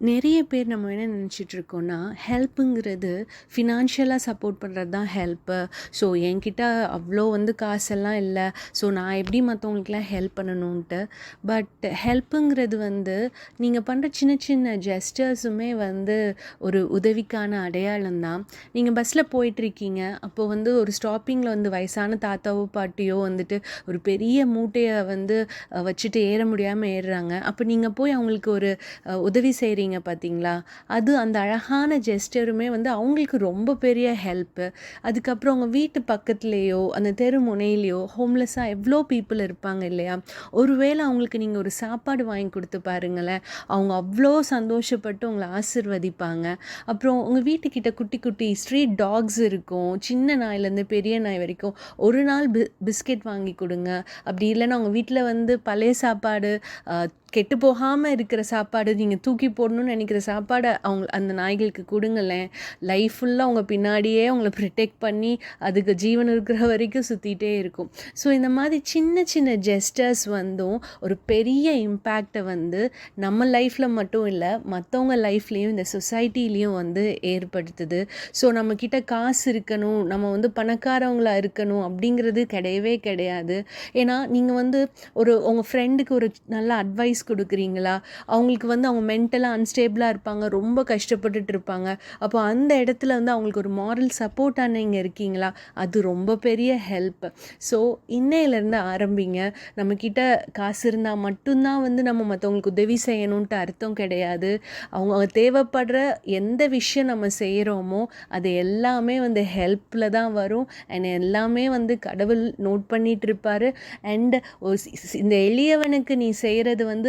நிறைய பேர் நம்ம என்ன நினச்சிட்ருக்கோன்னா, ஹெல்ப்புங்கிறது ஃபினான்ஷியலாக சப்போர்ட் பண்ணுறது தான் ஹெல்ப்பு. ஸோ என்கிட்ட அவ்வளோ காசெல்லாம் இல்லை, ஸோ நான் எப்படி மற்றவங்களுக்குலாம் ஹெல்ப் பண்ணணுன்ட்டு. பட் ஹெல்ப்புங்கிறது நீங்கள் பண்ணுற சின்ன சின்ன ஜெஸ்டர்ஸுமே ஒரு உதவிக்கான அடையாளம் தான். நீங்கள் பஸ்ஸில் போயிட்டுருக்கீங்க, அப்போது ஒரு ஸ்டாப்பிங்கில் வயசான தாத்தாவோ பாட்டியோ ஒரு பெரிய மூட்டையை வச்சுட்டு ஏற முடியாமல் ஏறுறாங்க. அப்போ நீங்கள் போய் அவங்களுக்கு ஒரு உதவி செய்கிறீங்க பார்த்தீங்களா? அது அந்த அழகான ஜெஸ்டருமே அவங்களுக்கு ரொம்ப பெரிய ஹெல்ப்பு. அதுக்கப்புறம் அவங்க வீட்டு பக்கத்துலேயோ அந்த தெரு முனையிலையோ ஹோம்லெஸ்ஸாக எவ்வளோ பீப்புள் இருப்பாங்க இல்லையா? ஒருவேளை அவங்களுக்கு நீங்கள் ஒரு சாப்பாடு வாங்கி கொடுத்து பாருங்களேன், அவங்க அவ்வளோ சந்தோஷப்பட்டு உங்களை ஆசிர்வதிப்பாங்க. அப்புறம் உங்கள் வீட்டுக்கிட்ட குட்டி குட்டி ஸ்ட்ரீட் டாக்ஸ் இருக்கும், சின்ன நாயிலேருந்து பெரிய நாய் வரைக்கும். ஒரு நாள் பிஸ்கெட் வாங்கி கொடுங்க. அப்படி இல்லைன்னா உங்கள் வீட்டில் பழைய சாப்பாடு, கெட்டு போகாமல் இருக்கிற சாப்பாடு, நீங்கள் தூக்கி போடணும்னு நினைக்கிற சாப்பாடை அந்த நாய்களுக்கு கொடுங்களேன். லைஃப் ஃபுல்லாக அவங்க பின்னாடியே அவங்கள ப்ரொடெக்ட் பண்ணி அதுக்கு ஜீவன் இருக்கிற வரைக்கும் சுற்றிட்டே இருக்கும். ஸோ இந்த மாதிரி சின்ன சின்ன ஜெஸ்டர்ஸ் ஒரு பெரிய இம்பேக்டை நம்ம லைஃப்பில் மட்டும் இல்லை, மற்றவங்க லைஃப்லேயும் இந்த சொசைட்டிலையும் ஏற்படுத்துது. ஸோ நம்மக்கிட்ட காசு இருக்கணும், நம்ம பணக்காரவங்களாக இருக்கணும் அப்படிங்கிறது கிடையவே கிடையாது. ஏன்னா நீங்கள் உங்கள் ஃப்ரெண்டுக்கு ஒரு நல்ல அட்வைஸ் கொடுக்குறீங்களா, அவங்களுக்கு அவங்க மென்டலாக அன்ஸ்டேபிளாக இருப்பாங்க, ரொம்ப கஷ்டப்பட்டுட்டு இருப்பாங்க. அப்போ அந்த இடத்துல அவங்களுக்கு ஒரு மாரல் சப்போர்ட்டாக நீங்கள் இருக்கீங்களா, அது ரொம்ப பெரிய ஹெல்ப். ஸோ இன்னையிலேருந்து ஆரம்பிங்க. நம்மக்கிட்ட காசு இருந்தால் மட்டும்தான் நம்ம மற்றவங்களுக்கு உதவி செய்யணுன்ட்டு அர்த்தம் கிடையாது. அவங்க தேவைப்படுற எந்த விஷயம் நம்ம செய்கிறோமோ அது எல்லாமே ஹெல்ப்பில் தான் வரும். அண்ட் எல்லாமே கடவுள் நோட் பண்ணிகிட்டு இருப்பார். அண்ட் இந்த எளியவனுக்கு நீ செய்கிறது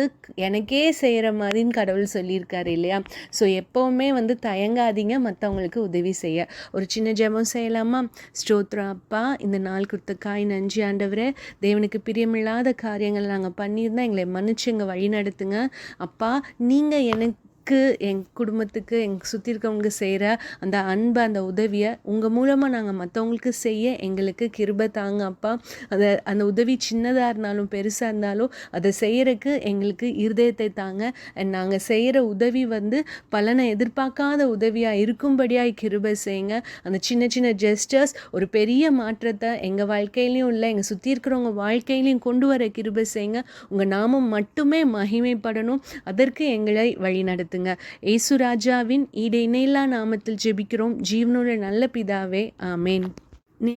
எனக்கே செய்கிற மாதிரின்னு கடவுள் சொல்லியிருக்காரு இல்லையா? ஸோ எப்போவுமே தயங்காதீங்க மற்றவங்களுக்கு உதவி செய்ய. ஒரு சின்ன ஜெபம் செய்யலாமா? ஸ்தோத்திரம் அப்பா, இந்த நாள் கொடுத்தக்காய் நன்றி ஆண்டவரே. தேவனுக்கு பிரியமில்லாத காரியங்கள் நாங்கள் பண்ணியிருந்தால் எங்களை மன்னிச்சுங்க, வழி நடத்துங்க அப்பா. நீங்கள் எனக்கு என் குடும்பத்துக்கு எங்கள் சுற்றி இருக்கவங்க செய்கிற அந்த அன்பை, அந்த உதவியை உங்கள் மூலமாக நாங்கள் மற்றவங்களுக்கு செய்ய எங்களுக்கு கிருபை தாங்க அப்பா. அந்த உதவி சின்னதாக இருந்தாலும் பெருசாக இருந்தாலும் அதை செய்கிறதுக்கு எங்களுக்கு இருதயத்தை தாங்க. அண்ட் நாங்கள் செய்கிற உதவி பலனை எதிர்பார்க்காத உதவியாக இருக்கும்படியாக கிருபை செய்யுங்க. அந்த சின்ன சின்ன ஜெஸ்டர்ஸ் ஒரு பெரிய மாற்றத்தை எங்கள் வாழ்க்கையிலையும் இல்லை, எங்கள் சுற்றி இருக்கிறவங்க வாழ்க்கையிலையும் கொண்டு வர கிருபை செய்யுங்க. உங்கள் நாமம் மட்டுமே மகிமைப்படணும், அதற்கு எங்களை வழி நடத்துங்க. இயேசு ராஜாவின் ஈடு இணையில்லா நாமத்தில் ஜெபிக்கிறோம் ஜீவனுள்ள நல்ல பிதாவே, ஆமேன்.